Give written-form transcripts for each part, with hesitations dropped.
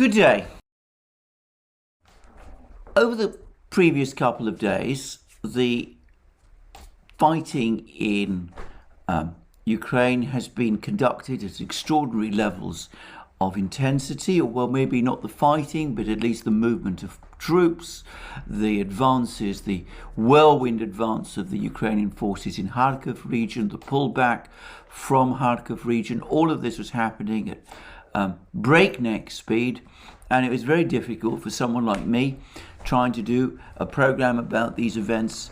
Good day. Over the previous couple of days, the fighting in Ukraine has been conducted at extraordinary levels of intensity, or well, maybe not the fighting, but at least the movement of troops, the advances, the whirlwind advance of the Ukrainian forces in Kharkiv region, the pullback from Kharkiv region. All of this was happening at breakneck speed, and it was very difficult for someone like me trying to do a program about these events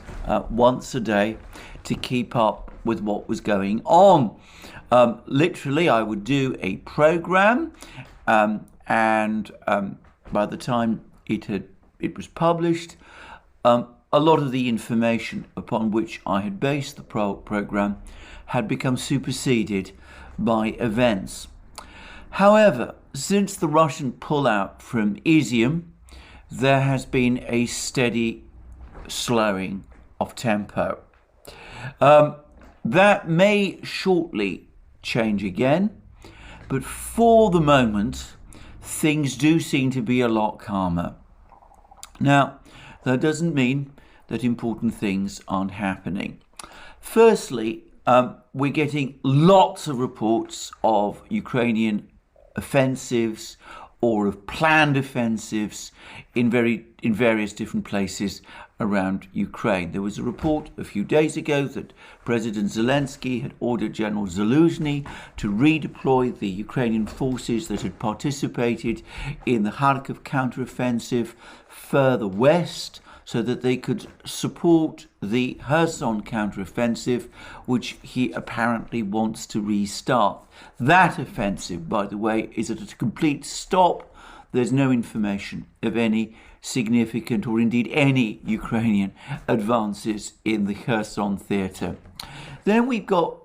once a day to keep up with what was going on. Literally, I would do a program, and by the time it was published, a lot of the information upon which I had based the program had become superseded by events. However, since the Russian pullout from Izium, there has been a steady slowing of tempo. That may shortly change again, but for the moment, things do seem to be a lot calmer. Now, that doesn't mean that important things aren't happening. Firstly, we're getting lots of reports of Ukrainian offensives or of planned offensives in various different places around Ukraine. There was a report a few days ago that President Zelensky had ordered General Zaluzhny to redeploy the Ukrainian forces that had participated in the Kharkiv counteroffensive further west, so that they could support the Kherson counteroffensive, which he apparently wants to restart. That offensive, by the way, is at a complete stop. There's no information of any significant or indeed any Ukrainian advances in the Kherson theatre. Then we've got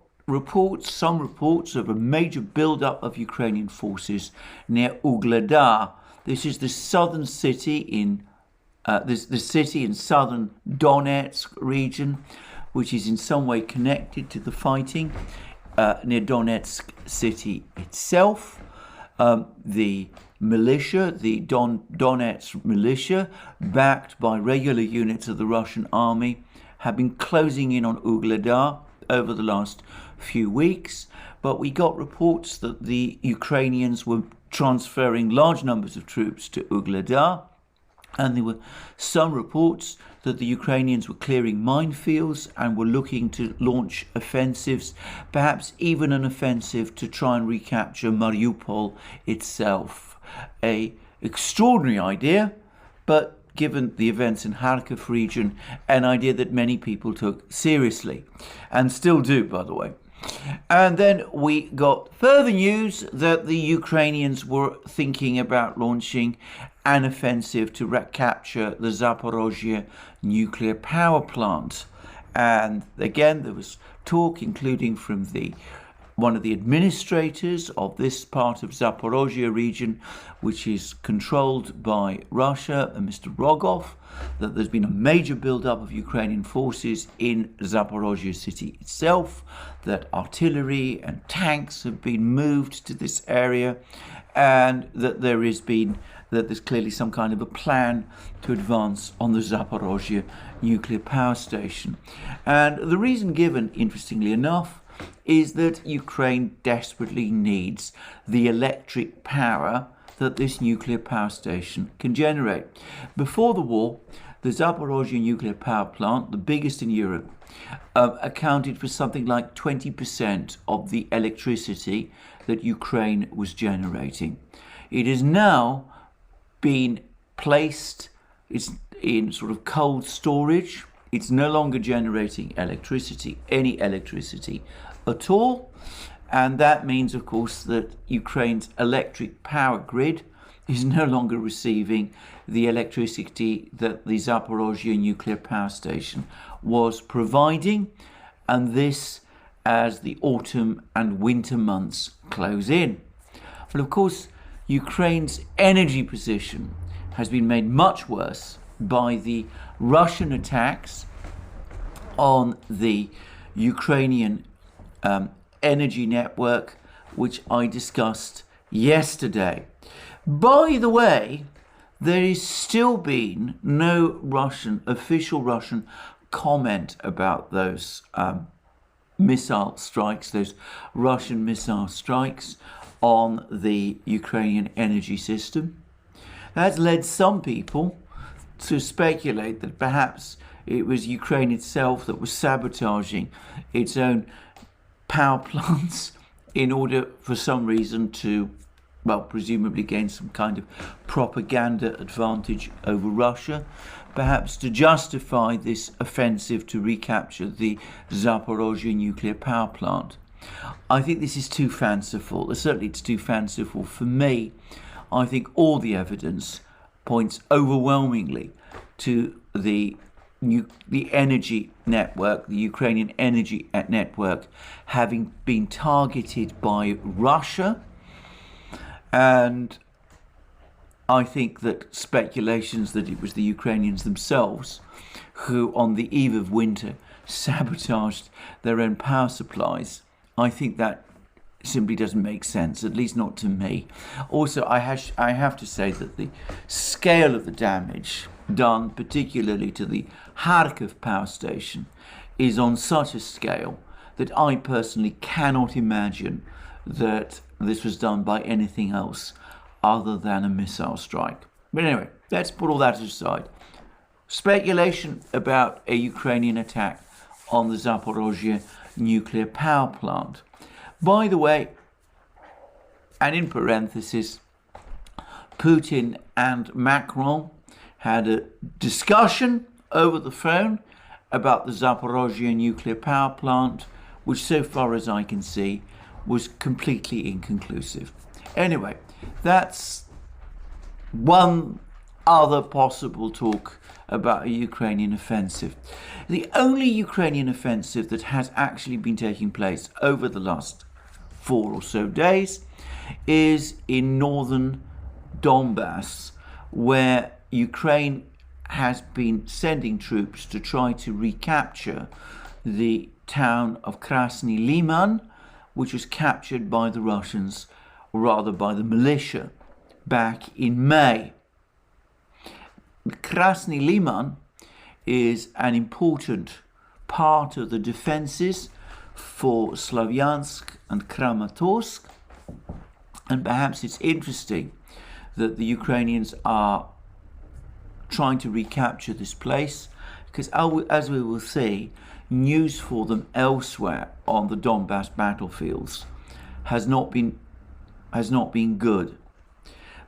some reports of a major build-up of Ukrainian forces near Ugledar. This is the southern city in the city in southern Donetsk region, which is in some way connected to the fighting near Donetsk city itself. The militia, the Donetsk militia, backed by regular units of the Russian army, have been closing in on Ugledar over the last few weeks. But we got reports that the Ukrainians were transferring large numbers of troops to Ugledar. And there were some reports that the Ukrainians were clearing minefields and were looking to launch offensives, perhaps even an offensive to try and recapture Mariupol itself. An extraordinary idea, but given the events in Kharkiv region, an idea that many people took seriously, and still do, by the way. And then we got further news that the Ukrainians were thinking about launching an offensive to recapture the Zaporozhye nuclear power plant. And again, there was talk, including from one of the administrators of this part of Zaporozhye region, which is controlled by Russia, Mr. Rogov, that there's been a major build-up of Ukrainian forces in Zaporozhye city itself, that artillery and tanks have been moved to this area, and that there's clearly some kind of a plan to advance on the Zaporozhye nuclear power station. And the reason given, interestingly enough, is that Ukraine desperately needs the electric power that this nuclear power station can generate. Before the war, the Zaporozhye nuclear power plant, the biggest in Europe, accounted for something like 20% of the electricity that Ukraine was generating. It has now been placed in sort of cold storage. It's no longer generating any electricity at all. And that means, of course, that Ukraine's electric power grid is no longer receiving the electricity that the Zaporozhye nuclear power station was providing. And this as the autumn and winter months close in. But of course, Ukraine's energy position has been made much worse by the Russian attacks on the Ukrainian energy network, which I discussed yesterday. By the way, there is still been no official Russian comment about those missile strikes, those Russian missile strikes on the Ukrainian energy system. That's led some people to speculate that perhaps it was Ukraine itself that was sabotaging its own power plants in order, for some reason, to, well, presumably gain some kind of propaganda advantage over Russia, perhaps to justify this offensive to recapture the Zaporozhye nuclear power plant. I think this is too fanciful. Certainly it's too fanciful for me. I think all the evidence points overwhelmingly to the energy network, the Ukrainian energy network, having been targeted by Russia. And I think that speculations that it was the Ukrainians themselves who, on the eve of winter, sabotaged their own power supplies, I think that simply doesn't make sense, at least not to me. Also, I have to say that the scale of the damage done, particularly to the Kharkiv power station, is on such a scale that I personally cannot imagine that this was done by anything else other than a missile strike. But anyway, let's put all that aside. Speculation about a Ukrainian attack on the Zaporozhye nuclear power plant. By the way, and in parenthesis, Putin and Macron had a discussion over the phone about the Zaporozhye nuclear power plant, which, so far as I can see, was completely inconclusive. Anyway, that's one other possible talk about a Ukrainian offensive. The only Ukrainian offensive that has actually been taking place over the last 4 or so days is in northern Donbass, where Ukraine has been sending troops to try to recapture the town of Krasny Liman, which was captured by the Russians, or rather by the militia, back in May. Krasny Liman is an important part of the defenses for Slavyansk and Kramatorsk, and perhaps it's interesting that the Ukrainians are trying to recapture this place, because as we will see, news for them elsewhere on the Donbass battlefields has not been good.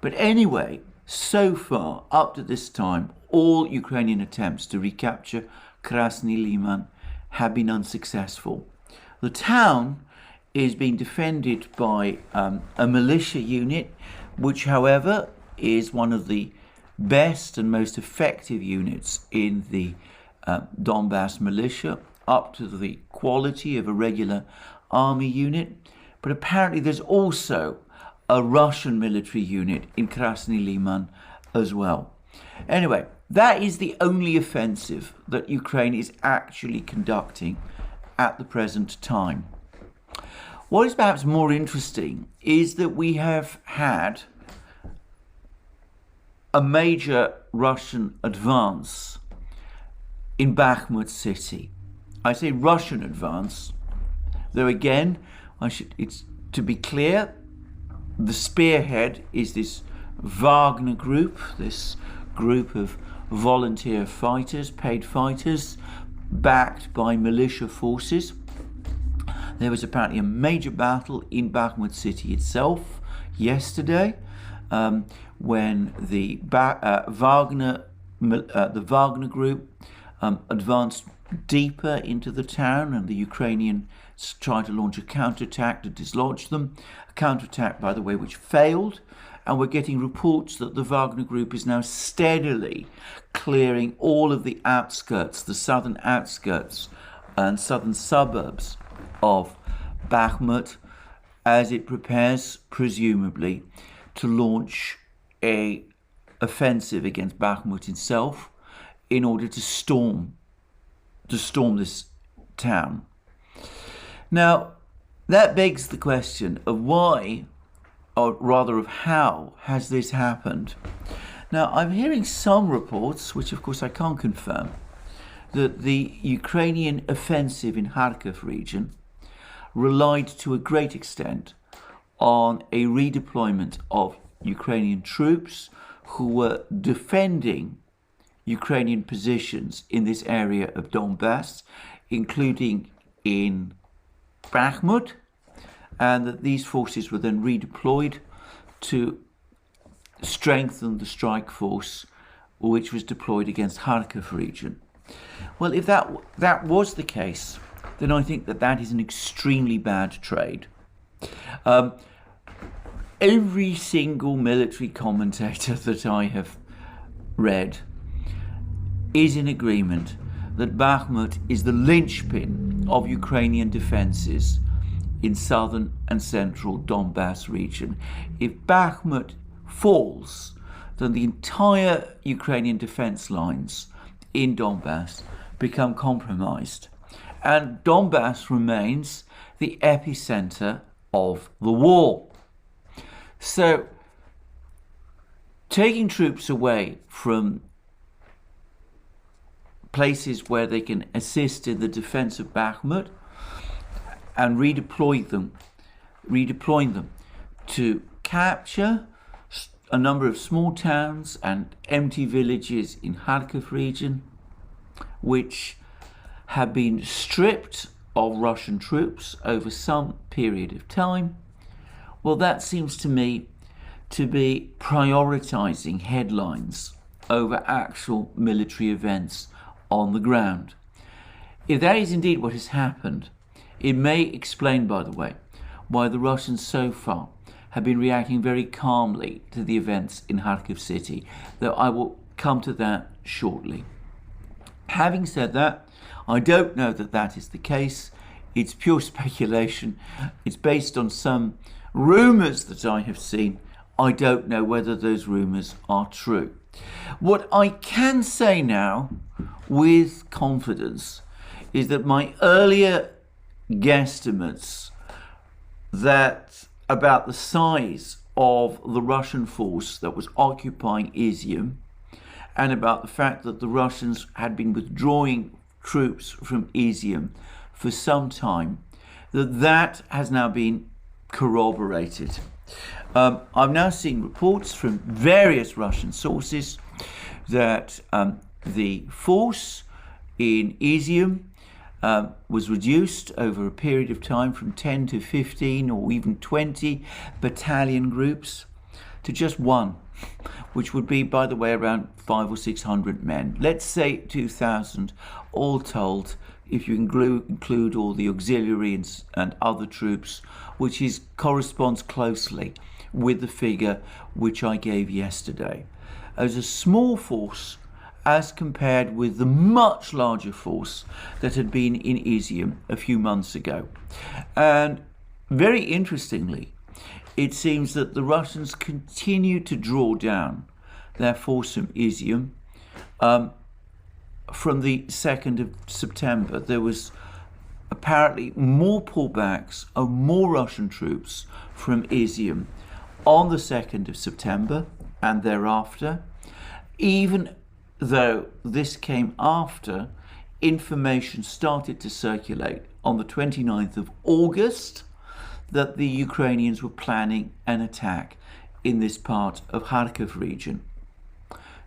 But anyway, so far, up to this time, all Ukrainian attempts to recapture Krasny Liman have been unsuccessful. The town is being defended by a militia unit, which, however, is one of the best and most effective units in the Donbass militia, up to the quality of a regular army unit. But apparently there's also a Russian military unit in Krasny Liman as well. Anyway, that is the only offensive that Ukraine is actually conducting at the present time. What is perhaps more interesting is that we have had a major Russian advance in Bakhmut city. I say Russian advance, though again, it's to be clear, the spearhead is this Wagner group, this group of volunteer fighters, paid fighters, backed by militia forces. There was apparently a major battle in Bakhmut city itself yesterday, when the Wagner group advanced deeper into the town, and the Ukrainians tried to launch a counterattack to dislodge them. A counterattack, by the way, which failed. And we're getting reports that the Wagner group is now steadily clearing all of the outskirts, the southern outskirts and southern suburbs of Bakhmut, as it prepares, presumably, to launch a offensive against Bakhmut itself in order to storm this town. Now, that begs the question of why or rather of how has this happened. Now, I'm hearing some reports, which of course I can't confirm, that the Ukrainian offensive in Kharkiv region relied to a great extent on a redeployment of Ukrainian troops who were defending Ukrainian positions in this area of Donbass, including in Bakhmut, and that these forces were then redeployed to strengthen the strike force which was deployed against Kharkiv region. Well, if that was the case, then I think that is an extremely bad trade. Every single military commentator that I have read is in agreement that Bakhmut is the linchpin of Ukrainian defences in southern and central Donbass region. If Bakhmut falls, then the entire Ukrainian defence lines in Donbass become compromised, and Donbass remains the epicenter of the war. So, taking troops away from places where they can assist in the defense of Bakhmut and redeploying them to capture a number of small towns and empty villages in Kharkiv region, which have been stripped of Russian troops over some period of time, well, that seems to me to be prioritizing headlines over actual military events on the ground. If that is indeed what has happened, it may explain, by the way, why the Russians so far have been reacting very calmly to the events in Kharkiv city, though I will come to that shortly. Having said that, I don't know that is the case. It's pure speculation. It's based on some rumours that I have seen. I don't know whether those rumours are true. What I can say now with confidence is that my earlier guesstimates that about the size of the Russian force that was occupying Izium, and about the fact that the Russians had been withdrawing troops from Izium for some time, that has now been corroborated. I've now seen reports from various Russian sources that the force in Izium was reduced over a period of time from 10 to 15 or even 20 battalion groups to just one, which would be, by the way, around 500 or 600 men. Let's say 2,000 all told, if you include all the auxiliary and other troops, which corresponds closely with the figure which I gave yesterday. As a small force as compared with the much larger force that had been in Izium a few months ago. And very interestingly, it seems that the Russians continue to draw down their force from Izium from the 2nd of September. There was apparently more pullbacks of more Russian troops from Izium on the 2nd of September and thereafter, even though this came after information started to circulate on the 29th of August that the Ukrainians were planning an attack in this part of Kharkiv region.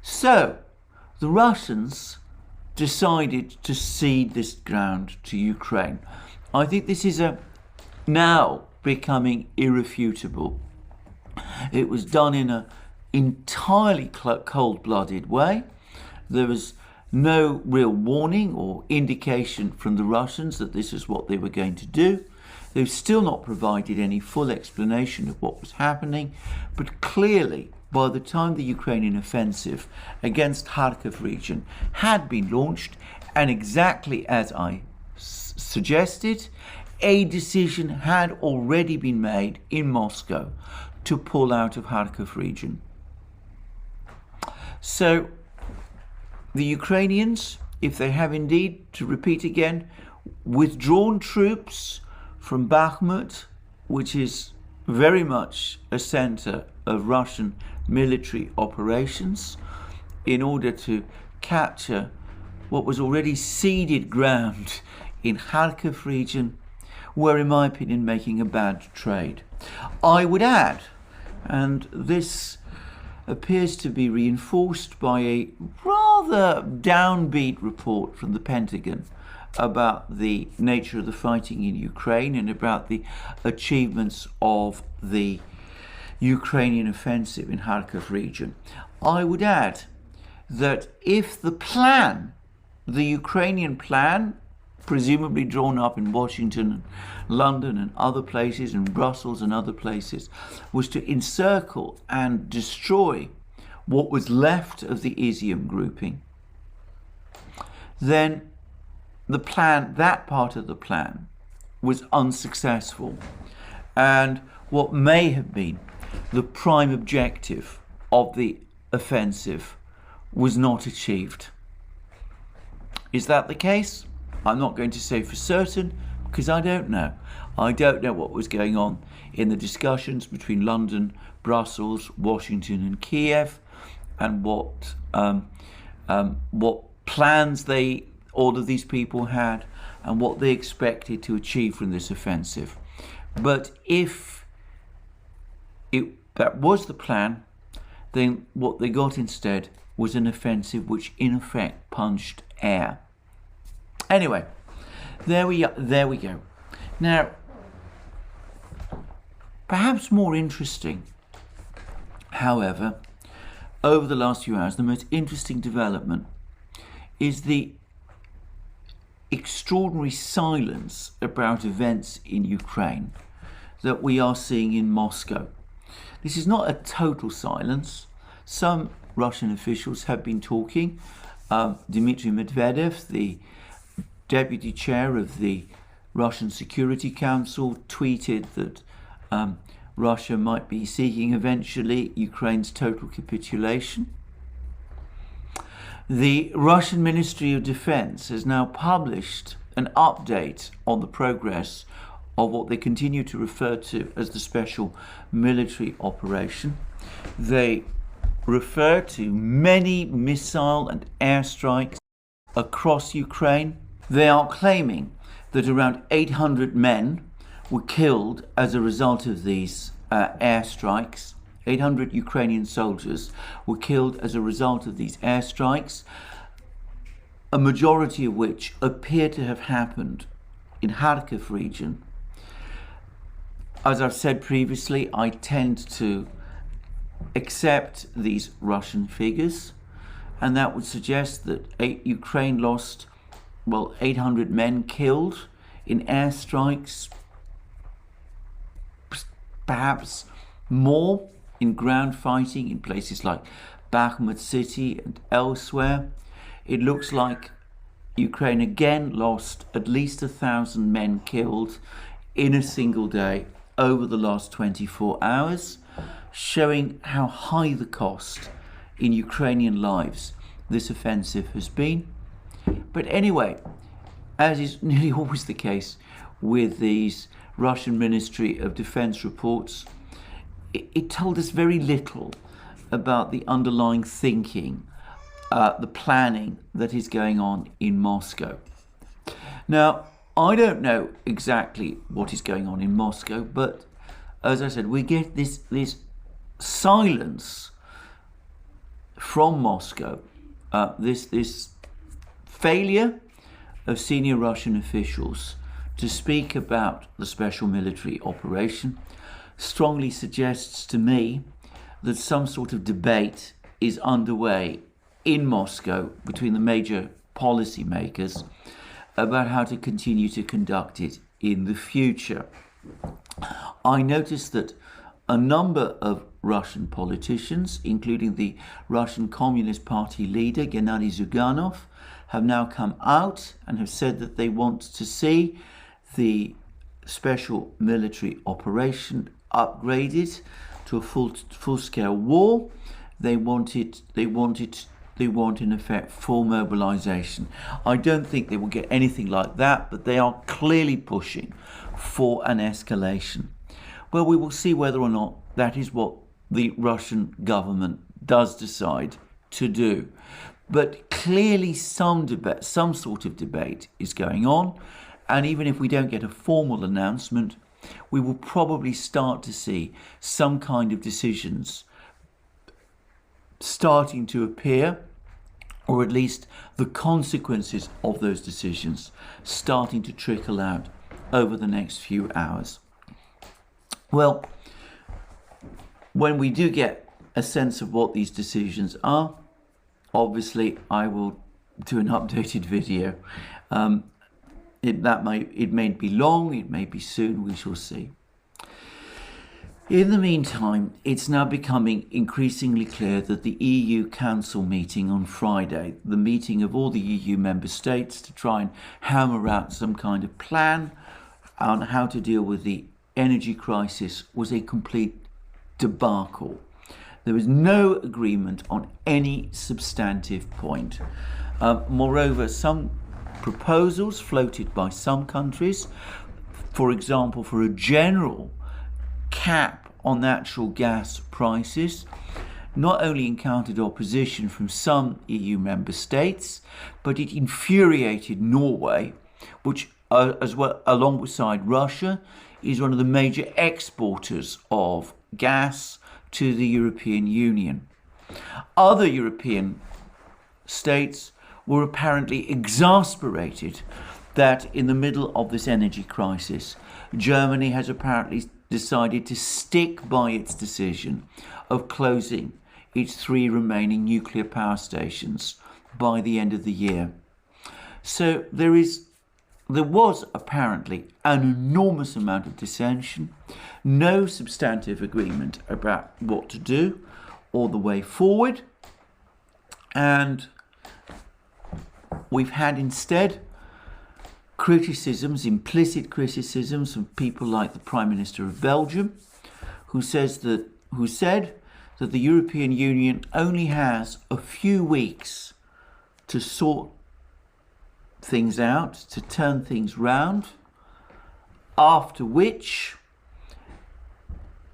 So the Russians decided to cede this ground to Ukraine. I think this is now becoming irrefutable. It was done in an entirely cold-blooded way. There was no real warning or indication from the Russians that this is what they were going to do. They've still not provided any full explanation of what was happening, but clearly, by the time the Ukrainian offensive against Kharkiv region had been launched, and exactly as I suggested, a decision had already been made in Moscow to pull out of Kharkiv region. So the Ukrainians, if they have indeed, to repeat again, withdrawn troops from Bakhmut, which is very much a center of Russian military operations in order to capture what was already ceded ground in Kharkiv region, were, in my opinion, making a bad trade. I would add, and this appears to be reinforced by a rather downbeat report from the Pentagon about the nature of the fighting in Ukraine and about the achievements of the Ukrainian offensive in Kharkiv region. I would add that if the plan, the Ukrainian plan, presumably drawn up in Washington and London and other places, and Brussels and other places, was to encircle and destroy what was left of the Izium grouping, then the plan, that part of the plan, was unsuccessful. And what may have been the prime objective of the offensive was not achieved. Is that the case? I'm not going to say for certain, because I don't know. I don't know what was going on in the discussions between London, Brussels, Washington and Kiev, and what plans all of these people had, and what they expected to achieve from this offensive. But if that was the plan, then what they got instead was an offensive which in effect punched air. Anyway, there we go. Now, perhaps more interesting, however, over the last few hours, the most interesting development is the extraordinary silence about events in Ukraine that we are seeing in Moscow. This is not a total silence. Some Russian officials have been talking. Dmitry Medvedev, the deputy chair of the Russian Security Council, tweeted that Russia might be seeking eventually Ukraine's total capitulation. The Russian Ministry of Defense has now published an update on the progress of what they continue to refer to as the special military operation. They refer to many missile and airstrikes across Ukraine. They are claiming that around 800 men were killed as a result of these airstrikes. 800 Ukrainian soldiers were killed as a result of these airstrikes, a majority of which appear to have happened in Kharkiv region. As I've said previously, I tend to accept these Russian figures, and that would suggest that Ukraine lost, 800 men killed in airstrikes, perhaps more in ground fighting in places like Bakhmut city and elsewhere. It looks like Ukraine again lost at least 1,000 men killed in a single day over the last 24 hours, showing how high the cost in Ukrainian lives this offensive has been. But anyway, as is nearly always the case with these Russian Ministry of Defense reports, it told us very little about the underlying thinking, the planning that is going on in Moscow. Now, I don't know exactly what is going on in Moscow, but as I said, we get this silence from Moscow, this failure of senior Russian officials to speak about the special military operation strongly suggests to me that some sort of debate is underway in Moscow between the major policy makers about how to continue to conduct it in the future. I noticed that a number of Russian politicians, including the Russian Communist Party leader Gennady Zyuganov, have now come out and have said that they want to see the special military operation upgraded to a full-scale war. They want in effect full mobilization. I don't think they will get anything like that, but they are clearly pushing for an escalation. Well, we will see whether or not that is what the Russian government does decide to do. But clearly some debate, some sort of debate is going on. And even if we don't get a formal announcement, we will probably start to see some kind of decisions starting to appear, or at least the consequences of those decisions starting to trickle out over the next few hours. Well, when we do get a sense of what these decisions are, obviously I will do an updated video. It may be long, it may be soon, we shall see. In the meantime, it's now becoming increasingly clear that the EU Council meeting on Friday, the meeting of all the EU member states to try and hammer out some kind of plan on how to deal with the energy crisis, was a complete debacle. There was no agreement on any substantive point. Moreover, some proposals floated by some countries, for example, for a general cap on natural gas prices, not only encountered opposition from some EU member states, but it infuriated Norway, which, as well alongside Russia, is one of the major exporters of gas to the European Union. Other European states were apparently exasperated that in the middle of this energy crisis, Germany has apparently decided to stick by its decision of closing its 3 remaining nuclear power stations by the end of the year. So there was apparently an enormous amount of dissension, no substantive agreement about what to do or the way forward, and we've had instead criticisms, implicit criticisms from people like the Prime Minister of Belgium, who said that the European Union only has a few weeks to sort things out, to turn things round, after which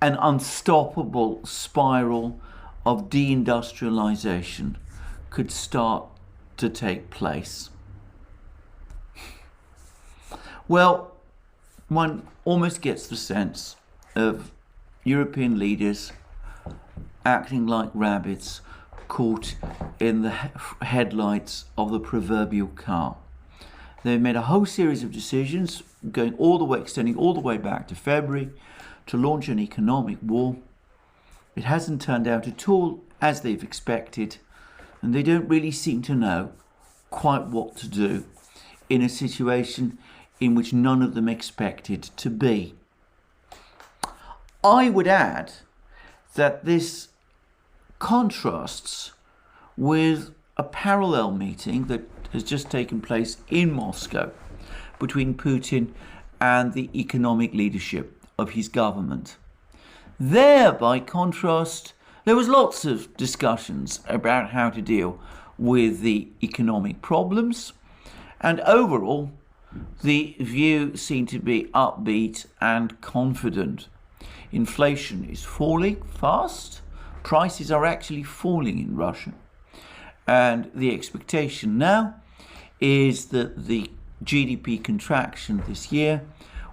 an unstoppable spiral of deindustrialization could start to take place. Well, one almost gets the sense of European leaders acting like rabbits caught in the headlights of the proverbial car. They've made a whole series of decisions extending all the way back to February to launch an economic war. It hasn't turned out at all as they've expected, and they don't really seem to know quite what to do in a situation in which none of them expected to be. I would add that this contrasts with a parallel meeting that has just taken place in Moscow between Putin and the economic leadership of his government. There, by contrast, there was lots of discussions about how to deal with the economic problems, and overall the view seemed to be upbeat and confident. Inflation is falling fast. Prices are actually falling in Russia. And the expectation now is that the GDP contraction this year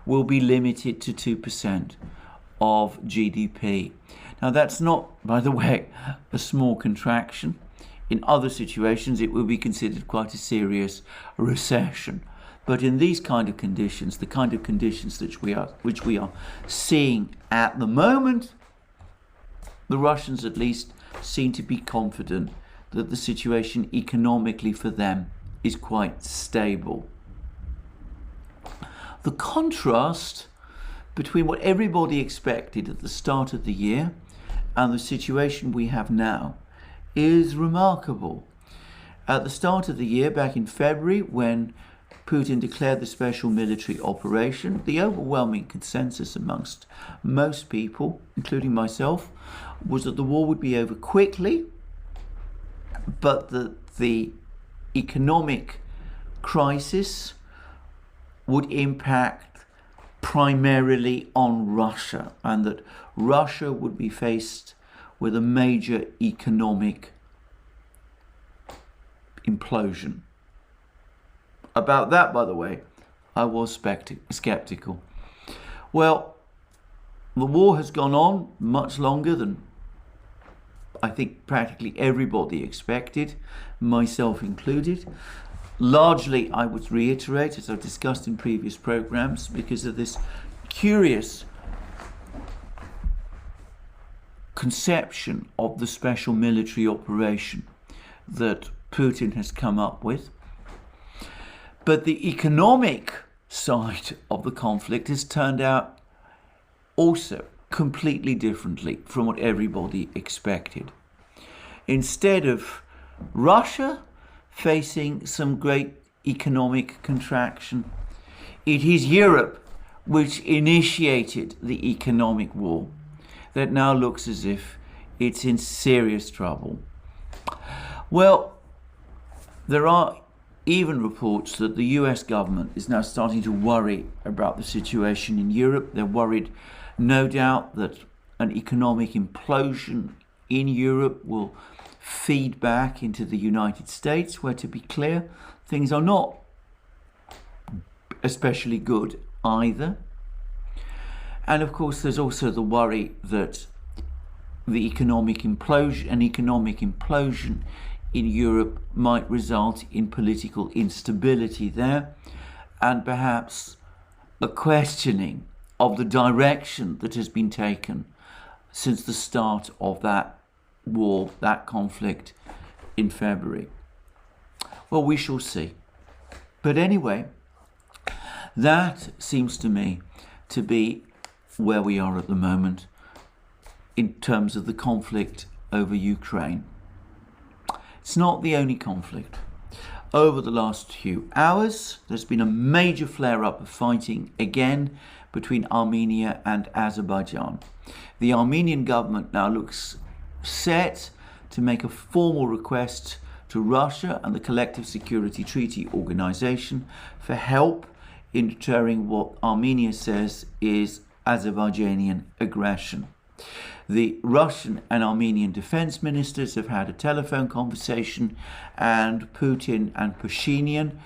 will be limited to 2% of GDP. Now, that's not, by the way, a small contraction. In other situations, it will be considered quite a serious recession. But in these kind of conditions, the kind of conditions which we are seeing at the moment, the Russians at least seem to be confident that the situation economically for them is quite stable. The contrast between what everybody expected at the start of the year and the situation we have now is remarkable. At the start of the year, back in February, when Putin declared the special military operation, the overwhelming consensus amongst most people, including myself, was that the war would be over quickly, but that the economic crisis would impact primarily on Russia, and that Russia would be faced with a major economic implosion. About that, by the way, I was skeptical. Well, the war has gone on much longer than I think practically everybody expected, myself included. Largely, I would reiterate, as I've discussed in previous programs, because of this curious conception of the special military operation that Putin has come up with. But the economic side of the conflict has turned out also completely differently from what everybody expected. Instead of Russia facing some great economic contraction, it is Europe which initiated the economic war that now looks as if it's in serious trouble. Well, there are even reports that the US government is now starting to worry about the situation in Europe. They're worried, no doubt, that an economic implosion in Europe will feed back into the United States, where, to be clear, things are not especially good either. And of course, there's also the worry that an economic implosion in Europe might result in political instability there, and perhaps a questioning of the direction that has been taken since the start of that war, that conflict in February. Well, we shall see. But anyway, that seems to me to be where we are at the moment in terms of the conflict over Ukraine. It's not the only conflict. Over the last few hours, there's been a major flare-up of fighting again between Armenia and Azerbaijan. The Armenian government now looks set to make a formal request to Russia and the Collective Security Treaty Organization for help in deterring what Armenia says is Azerbaijani aggression. The Russian and Armenian defense ministers have had a telephone conversation, and Putin and Pashinyan